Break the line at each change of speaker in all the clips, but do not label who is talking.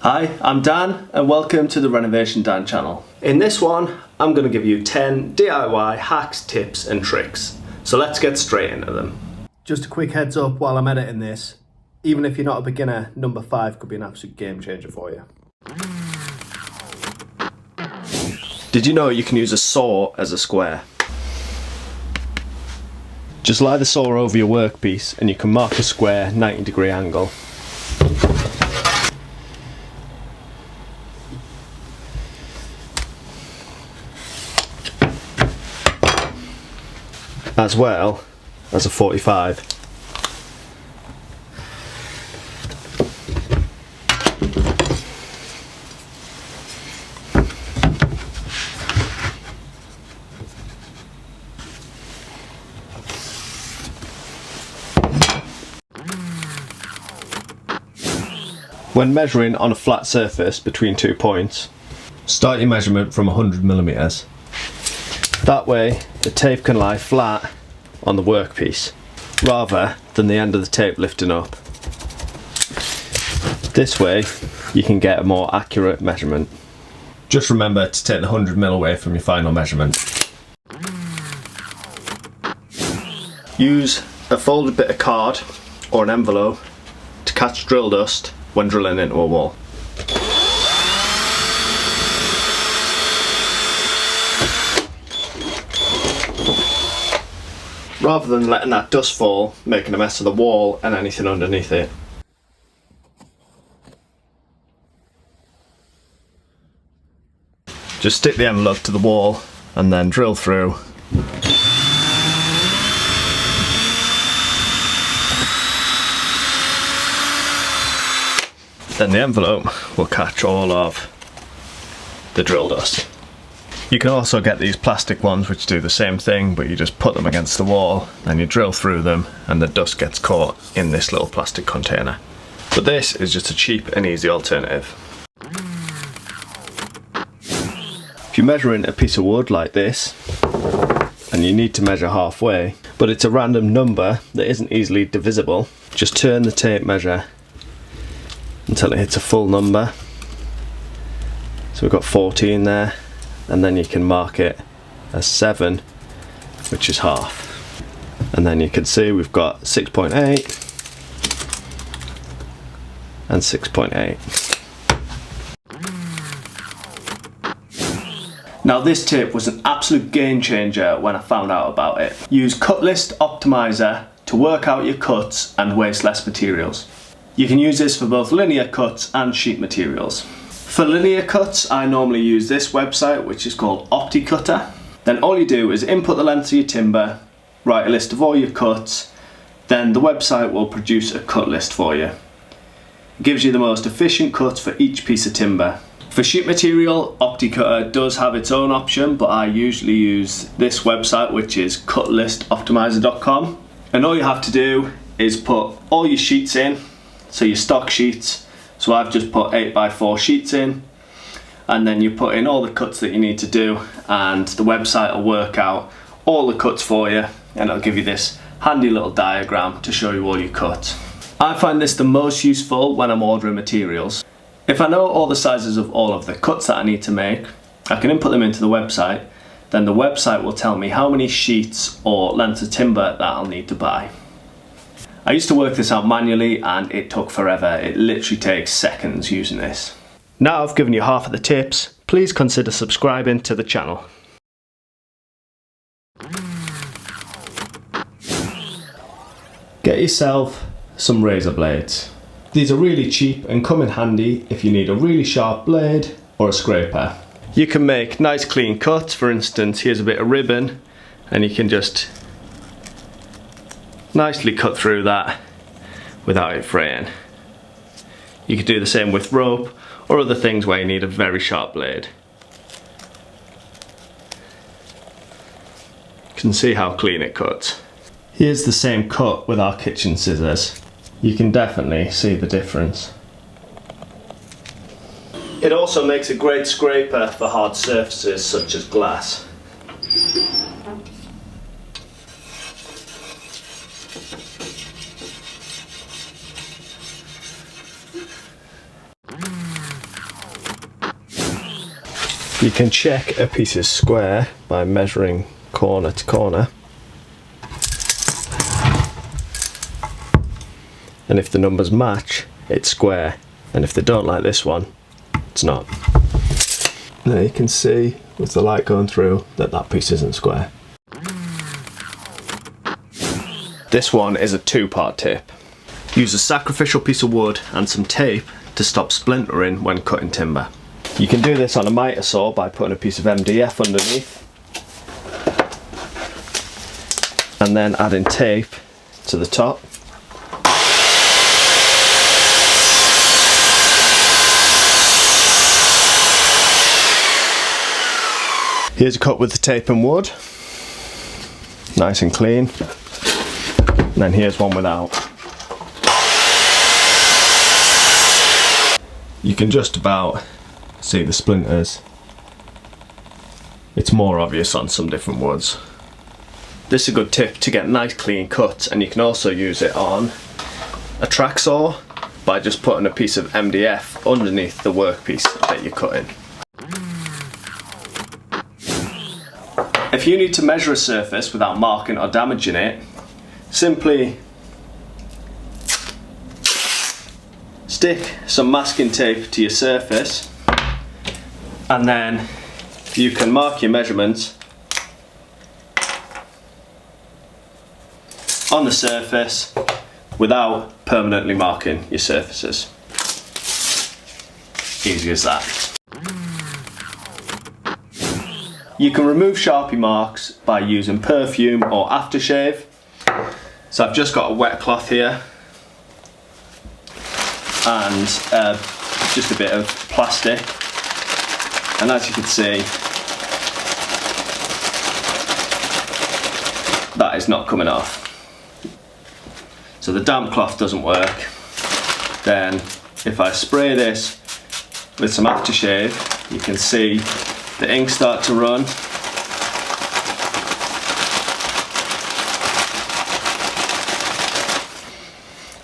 Hi, I'm Dan and welcome to the Renovation Dan channel. In this one, I'm going to give you 10 DIY hacks, tips and tricks. So let's get straight into them. Just a quick heads up while I'm editing this, even if you're not a beginner, number 5 could be an absolute game changer for you. Did you know you can use a saw as a square? Just lie the saw over your workpiece and you can mark a square 90-degree angle. As well as a 45. When measuring on a flat surface between 2 points, start your measurement from 100mm. That way the tape can lie flat on the workpiece rather than the end of the tape lifting up. This way you can get a more accurate measurement. Just remember to take the 100mm away from your final measurement. Use a folded bit of card or an envelope to catch drill dust when drilling into a wall. Rather than letting that dust fall, making a mess of the wall and anything underneath it. Just stick the envelope to the wall and then drill through. Then the envelope will catch all of the drill dust. You can also get these plastic ones which do the same thing, but you just put them against the wall and you drill through them and the dust gets caught in this little plastic container. But this is just a cheap and easy alternative. If you're measuring a piece of wood like this and you need to measure halfway, but it's a random number that isn't easily divisible, just turn the tape measure until it hits a full number. So we've got 14 there. And then you can mark it as 7, which is half. And then you can see we've got 6.8 and 6.8. Now this tip was an absolute game changer when I found out about it. Use Cut List Optimiser to work out your cuts and waste less materials. You can use this for both linear cuts and sheet materials. For linear cuts, I normally use this website, which is called OptiCutter. Then all you do is input the length of your timber, write a list of all your cuts, then the website will produce a cut list for you. It gives you the most efficient cuts for each piece of timber. For sheet material, OptiCutter does have its own option, but I usually use this website, which is cutlistoptimiser.com. And all you have to do is put all your sheets in, so your stock sheets. So I've just put 8x4 sheets in, and then you put in all the cuts that you need to do, and the website will work out all the cuts for you, and it'll give you this handy little diagram to show you all your cuts. I find this the most useful when I'm ordering materials. If I know all the sizes of all of the cuts that I need to make, I can input them into the website, then the website will tell me how many sheets or lengths of timber that I'll need to buy. I used to work this out manually and it took forever. It literally takes seconds using this. Now I've given you half of the tips, please consider subscribing to the channel. Get yourself some razor blades. These are really cheap and come in handy if you need a really sharp blade or a scraper. You can make nice clean cuts. For instance, here's a bit of ribbon and you can just nicely cut through that without it fraying. You could do the same with rope or other things where you need a very sharp blade. You can see how clean it cuts. Here's the same cut with our kitchen scissors. You can definitely see the difference. It also makes a great scraper for hard surfaces such as glass. You can check a piece is square by measuring corner to corner. And if the numbers match, it's square. And if they don't, like this one, it's not. Now you can see with the light going through that that piece isn't square. This one is a two-part tip. Use a sacrificial piece of wood and some tape to stop splintering when cutting timber. You can do this on a miter saw by putting a piece of MDF underneath and then adding tape to the top. Here's a cut with the tape and wood, nice and clean. And then here's one without. You can just about see the splinters. It's more obvious on some different woods. This is a good tip to get nice clean cuts, and you can also use it on a track saw by just putting a piece of MDF underneath the workpiece that you're cutting. If you need to measure a surface without marking or damaging it, simply stick some masking tape to your surface and then you can mark your measurements on the surface without permanently marking your surfaces. Easy as that. You can remove Sharpie marks by using perfume or aftershave. So I've just got a wet cloth here and just a bit of plastic, and as you can see, that is not coming off. So the damp cloth doesn't work. Then if I spray this with some aftershave, you can see the ink start to run.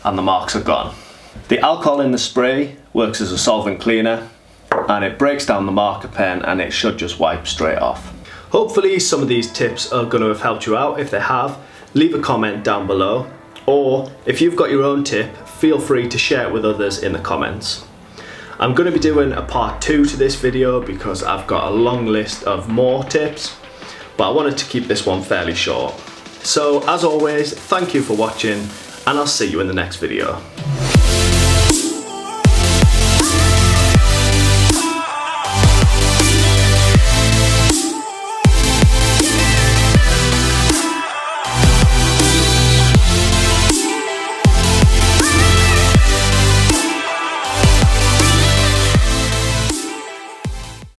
And the marks are gone. The alcohol in the spray works as a solvent cleaner and it breaks down the marker pen and it should just wipe straight off. Hopefully some of these tips are going to have helped you out. If they have, leave a comment down below, or if you've got your own tip, feel free to share it with others in the comments. I'm going to be doing a part 2 to this video because I've got a long list of more tips, but I wanted to keep this one fairly short. So as always, thank you for watching and I'll see you in the next video.